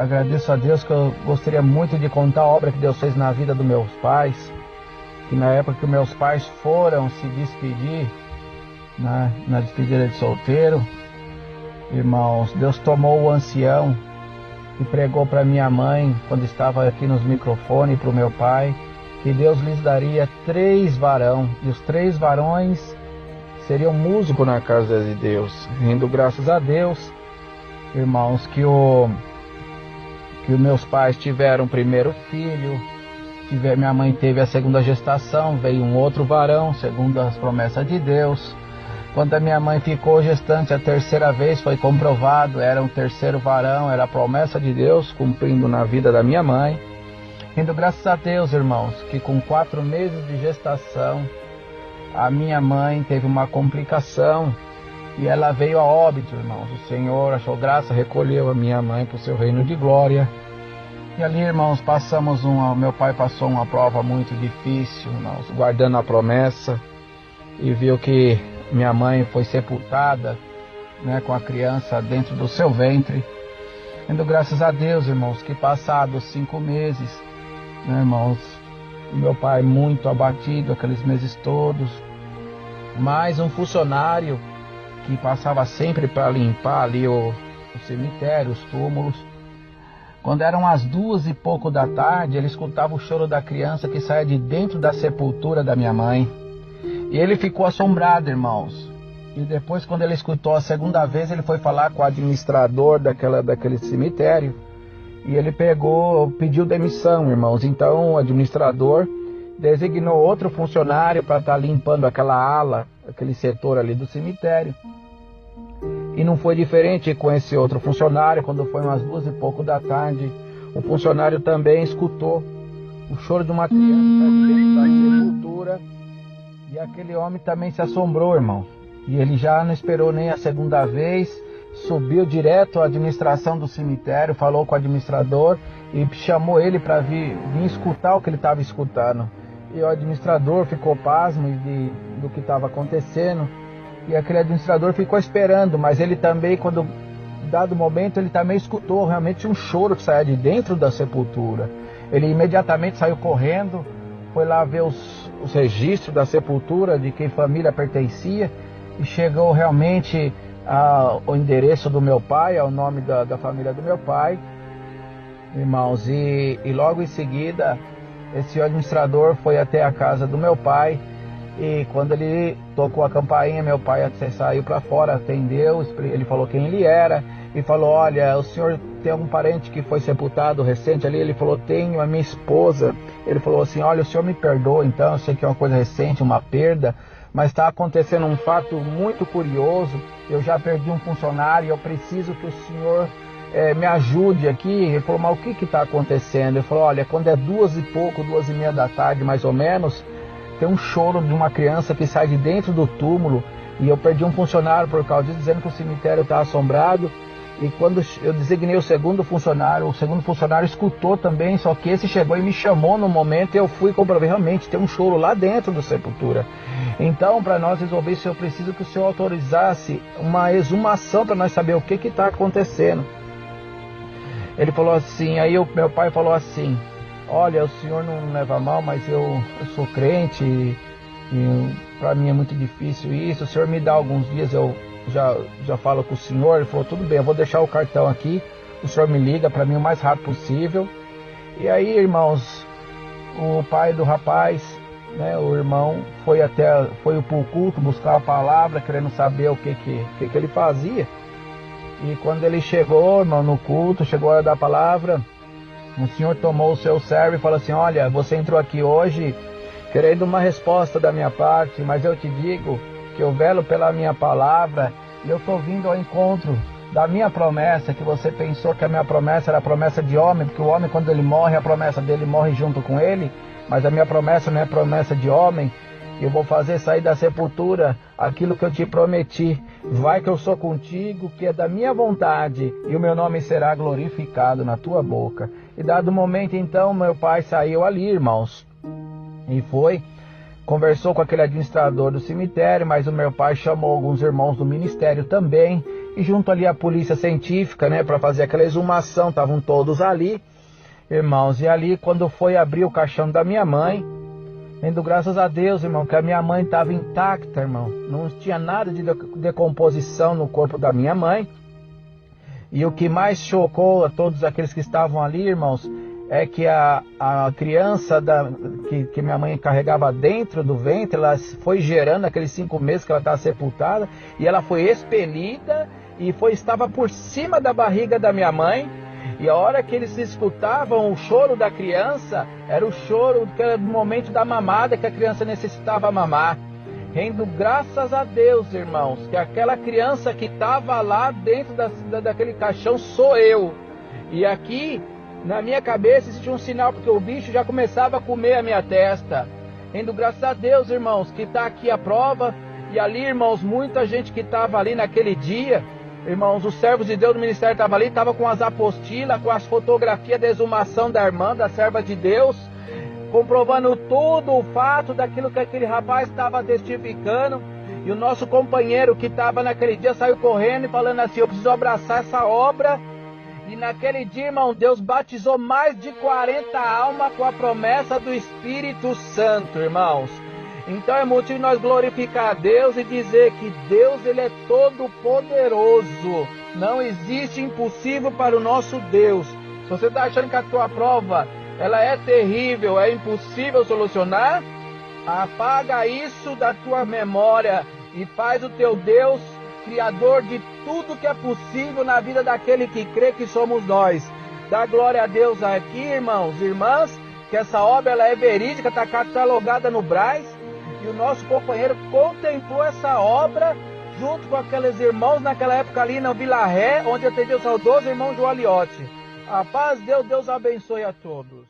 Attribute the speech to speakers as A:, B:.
A: agradeço a Deus, que eu gostaria muito de contar a obra que Deus fez na vida dos meus pais, que na época que meus pais foram se despedir, na despedida de solteiro, irmãos, Deus tomou o ancião e pregou para minha mãe, quando estava aqui nos microfones, para o meu pai, que Deus lhes daria 3 varões, e os 3 varões seriam músicos na casa de Deus. Rendo graças a Deus, irmãos, que os meus pais tiveram o primeiro filho, minha mãe teve a segunda gestação, veio um outro varão, segundo as promessas de Deus. Quando a minha mãe ficou gestante a terceira vez, foi comprovado, era um terceiro varão, era a promessa de Deus cumprindo na vida da minha mãe. Rendo graças a Deus, irmãos, que com 4 meses de gestação, a minha mãe teve uma complicação e ela veio a óbito, irmãos. O Senhor achou graça, recolheu a minha mãe para o seu reino de glória. E ali, irmãos, meu pai passou uma prova muito difícil, irmãos, guardando a promessa, e viu que minha mãe foi sepultada, com a criança dentro do seu ventre. Rendo graças a Deus, irmãos, que passados 5 meses, irmãos, meu pai muito abatido aqueles meses todos, mais um funcionário que passava sempre para limpar ali o cemitério, os túmulos. Quando eram as 2 e pouco da tarde, ele escutava o choro da criança que saía de dentro da sepultura da minha mãe. E ele ficou assombrado, irmãos. E depois, quando ele escutou a segunda vez, ele foi falar com o administrador daquele cemitério. E ele pediu demissão, irmãos. Então o administrador designou outro funcionário para estar limpando aquela ala, aquele setor ali do cemitério. E não foi diferente com esse outro funcionário. Quando foi umas 2 e pouco da tarde, o funcionário também escutou o choro de uma criança dentro da sepultura. E aquele homem também se assombrou, irmão. E ele já não esperou nem a segunda vez, subiu direto à administração do cemitério, falou com o administrador e chamou ele para vir escutar o que ele estava escutando. E o administrador ficou pasmo do que estava acontecendo. E aquele administrador ficou esperando, mas ele também, dado momento, ele também escutou realmente um choro que saía de dentro da sepultura. Ele imediatamente saiu correndo, foi lá ver os registros da sepultura, de que família pertencia, e chegou realmente ao endereço do meu pai, ao nome da família do meu pai, irmãos, e logo em seguida esse administrador foi até a casa do meu pai, e quando ele tocou a campainha, meu pai saiu para fora, atendeu, ele falou quem ele era, e falou: olha, o senhor tem algum parente que foi sepultado recente ali? Ele falou: tenho, a minha esposa. Ele falou assim: olha, o senhor me perdoa, então, eu sei que é uma coisa recente, uma perda, mas está acontecendo um fato muito curioso, eu já perdi um funcionário, eu preciso que o senhor me ajude aqui. Ele falou: mas o que está acontecendo? Ele falou: olha, quando é 2 e pouco, 2 e meia da tarde mais ou menos, tem um choro de uma criança que sai de dentro do túmulo, e eu perdi um funcionário por causa disso, dizendo que o cemitério está assombrado. E quando eu designei o segundo funcionário escutou também, só que esse chegou e me chamou no momento, e eu fui e comprovei, realmente tem um choro lá dentro da sepultura. Então, para nós resolver isso, eu preciso que o senhor autorizasse uma exumação para nós saber o que está acontecendo. Ele falou assim, aí meu pai falou assim: olha, o senhor não leva mal, mas eu sou crente, e para mim é muito difícil isso, o senhor me dá alguns dias, eu já falo com o senhor. Ele falou: tudo bem, eu vou deixar o cartão aqui, o senhor me liga para mim o mais rápido possível. E aí, irmãos, o pai do rapaz, o irmão, foi para o culto buscar a palavra, querendo saber o que ele fazia. E quando ele chegou, irmão, no culto, chegou a hora da palavra, o senhor tomou o seu servo e falou assim: olha, você entrou aqui hoje querendo uma resposta da minha parte, mas eu te digo que eu velo pela minha palavra, e eu estou vindo ao encontro da minha promessa, que você pensou que a minha promessa era a promessa de homem, porque o homem, quando ele morre, a promessa dele morre junto com ele, mas a minha promessa não é promessa de homem. Eu vou fazer sair da sepultura aquilo que eu te prometi. Vai que eu sou contigo, que é da minha vontade, e o meu nome será glorificado na tua boca. E dado o momento, então, meu pai saiu ali, irmãos, e conversou com aquele administrador do cemitério, mas o meu pai chamou alguns irmãos do ministério também, E junto ali a polícia científica, né, para fazer aquela exumação, estavam todos ali, irmãos. E ali, quando foi abrir o caixão da minha mãe, rendo graças a Deus, irmão, que a minha mãe estava intacta, irmão. Não tinha nada de decomposição no corpo da minha mãe. E o que mais chocou a todos aqueles que estavam ali, irmãos, é que a criança que minha mãe carregava dentro do ventre, ela foi gerando aqueles 5 meses que ela estava sepultada, e ela foi expelida e estava por cima da barriga da minha mãe. E a hora que eles escutavam o choro da criança, era o choro que era do momento da mamada, que a criança necessitava mamar. Rendo graças a Deus, irmãos, que aquela criança que estava lá dentro daquele caixão sou eu. E aqui, na minha cabeça, existia um sinal, porque o bicho já começava a comer a minha testa. Rendo graças a Deus, irmãos, que está aqui a prova. E ali, irmãos, muita gente que estava ali naquele dia, irmãos, os servos de Deus do ministério estavam ali, estavam com as apostilas, com as fotografias da exumação da irmã, da serva de Deus, comprovando tudo o fato daquilo que aquele rapaz estava testificando. E o nosso companheiro que estava naquele dia saiu correndo e falando assim: eu preciso abraçar essa obra. E naquele dia, irmão, Deus batizou mais de 40 almas com a promessa do Espírito Santo, irmãos. Então é motivo de nós glorificar a Deus e dizer que Deus, Ele é todo poderoso. Não existe impossível para o nosso Deus. Se você está achando que a tua prova ela é terrível, é impossível solucionar, apaga isso da tua memória e faz o teu Deus Criador de tudo que é possível na vida daquele que crê, que somos nós. Dá glória a Deus aqui, irmãos e irmãs, que essa obra ela é verídica, está catalogada no Braz, e o nosso companheiro contemplou essa obra junto com aqueles irmãos naquela época ali na Vila Ré, onde atendeu o saudoso irmão João Aliotti. A paz de Deus, Deus abençoe a todos.